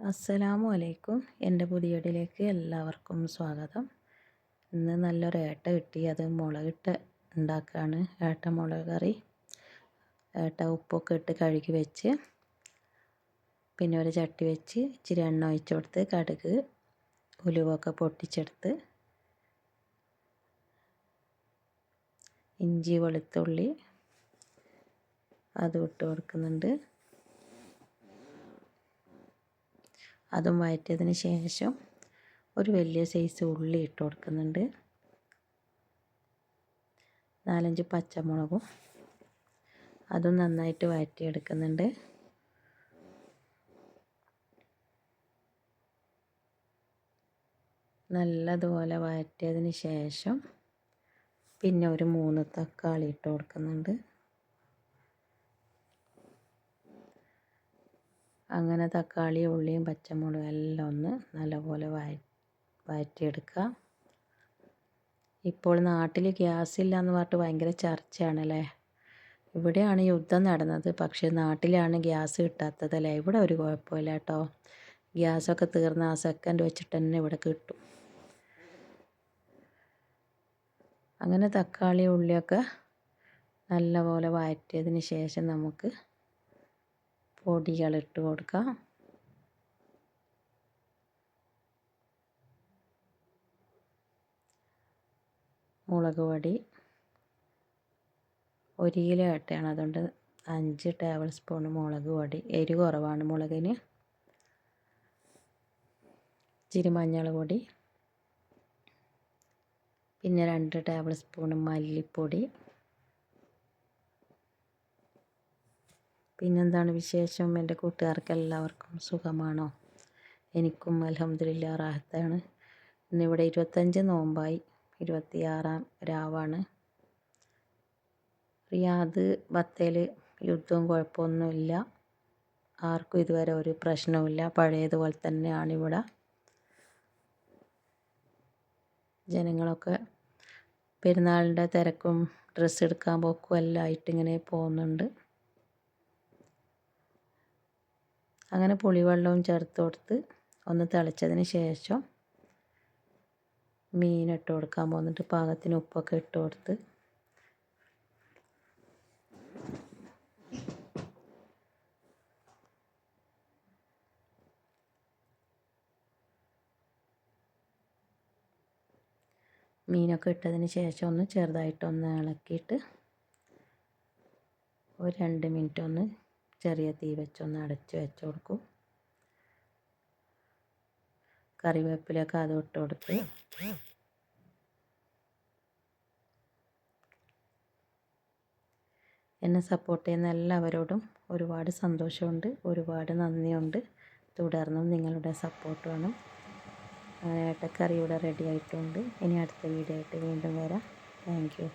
അസ്സലാമു അലൈക്കും. എൻ്റെ പുതിയ വീഡിയോയിലേക്ക് എല്ലാവർക്കും സ്വാഗതം. ഇന്ന് നല്ലൊരു ഏട്ട കിട്ടി, അത് മുളകിട്ട് ഉണ്ടാക്കുകയാണ്. ഏട്ട മുളക് കറി. ഏട്ട ഉപ്പൊക്കെ ഇട്ട് കഴുകി വെച്ച്, പിന്നെ ഒരു ചട്ടി വെച്ച് ഇച്ചിരി എണ്ണ ഒഴിച്ച് കൊടുത്ത് കടുക് ഉലുവൊക്കെ പൊട്ടിച്ചെടുത്ത് ഇഞ്ചി വെളുത്തുള്ളി അതും ഇട്ട് കൊടുക്കുന്നുണ്ട്. അതും വഴറ്റിയതിന് ശേഷം ഒരു വലിയ സൈസ് ഉള്ളി ഇട്ട് കൊടുക്കുന്നുണ്ട്. 4-5 പച്ചമുളകും അതും നന്നായിട്ട് വഴറ്റിയെടുക്കുന്നുണ്ട്. നല്ലതുപോലെ വഴറ്റിയതിന് ശേഷം പിന്നെ ഒരു 3 തക്കാളി ഇട്ട് കൊടുക്കുന്നുണ്ട്. അങ്ങനെ തക്കാളി ഉള്ളിയും പച്ചമുളകും എല്ലാം ഒന്ന് നല്ലപോലെ വഴറ്റിയെടുക്കുക. ഇപ്പോൾ നാട്ടിൽ ഗ്യാസ് ഇല്ല എന്ന് പറഞ്ഞിട്ട് ഭയങ്കര ചർച്ചയാണല്ലേ. ഇവിടെയാണ് യുദ്ധം നടന്നത്, പക്ഷേ നാട്ടിലാണ് ഗ്യാസ് കിട്ടാത്തതല്ലേ. ഇവിടെ ഒരു കുഴപ്പമില്ല കേട്ടോ. ഗ്യാസൊക്കെ തീർന്ന ആ സെക്കൻഡ് വെച്ചിട്ട് തന്നെ ഇവിടെ കിട്ടും. അങ്ങനെ തക്കാളി ഉള്ളിയൊക്കെ നല്ലപോലെ വഴറ്റിയതിന് ശേഷം നമുക്ക് പൊടികളിട്ട് കൊടുക്കാം. മുളക് പൊടി 1 കിലോ ഏട്ടയാണ്, അതുകൊണ്ട് 5 ടേബിൾ സ്പൂൺ മുളക് പൊടി. എരി കുറവാണ് മുളകിന്. ഇച്ചിരി മഞ്ഞൾ പൊടി, പിന്നെ 2 ടേബിൾ സ്പൂൺ മല്ലിപ്പൊടി. പിന്നെന്താണ് വിശേഷം? എൻ്റെ കൂട്ടുകാർക്ക് എല്ലാവർക്കും സുഖമാണോ? എനിക്കും അൽഹംദുലില്ലാ റാഹത്താണ്. ഇന്നിവിടെ 25 നോമ്പായി, 26ാം രാവാണ്. റിയാദ് ബത്തേൽ യുദ്ധവും കുഴപ്പമൊന്നുമില്ല. ആർക്കും ഇതുവരെ ഒരു പ്രശ്നവുമില്ല. പഴയതുപോലെ തന്നെയാണ് ഇവിടെ. ജനങ്ങളൊക്കെ പെരുന്നാളിൻ്റെ തിരക്കും ഡ്രസ്സ് എടുക്കാൻ പോക്കും എല്ലാം ആയിട്ട് ഇങ്ങനെ പോകുന്നുണ്ട്. അങ്ങനെ പുളിവെള്ളവും ചേർത്ത് കൊടുത്ത് ഒന്ന് തിളച്ചതിന് ശേഷം മീൻ ഇട്ട് കൊടുക്കാൻ പോകുന്നുണ്ട്. പാകത്തിന് ഉപ്പൊക്കെ ഇട്ട് കൊടുത്ത് മീനൊക്കെ ഇട്ടതിന് ശേഷം ഒന്ന് ചെറുതായിട്ടൊന്ന് ഇളക്കിയിട്ട് ഒരു 2 മിനിറ്റ് ഒന്ന് ചെറിയ തീ വെച്ചൊന്ന് അടച്ച് വെച്ച് കൊടുക്കും. കറിവേപ്പിലൊക്കെ അതും ഇട്ട് കൊടുത്ത് എന്നെ സപ്പോർട്ട് ചെയ്യുന്ന എല്ലാവരോടും ഒരുപാട് സന്തോഷമുണ്ട്, ഒരുപാട് നന്ദിയുണ്ട്. തുടർന്നും നിങ്ങളുടെ സപ്പോർട്ട് വേണം. അങ്ങനെ ഏട്ടക്കറി ഇവിടെ റെഡി ആയിട്ടുണ്ട്. ഇനി അടുത്ത വീഡിയോ ആയിട്ട് വീണ്ടും വരാം. Thank you.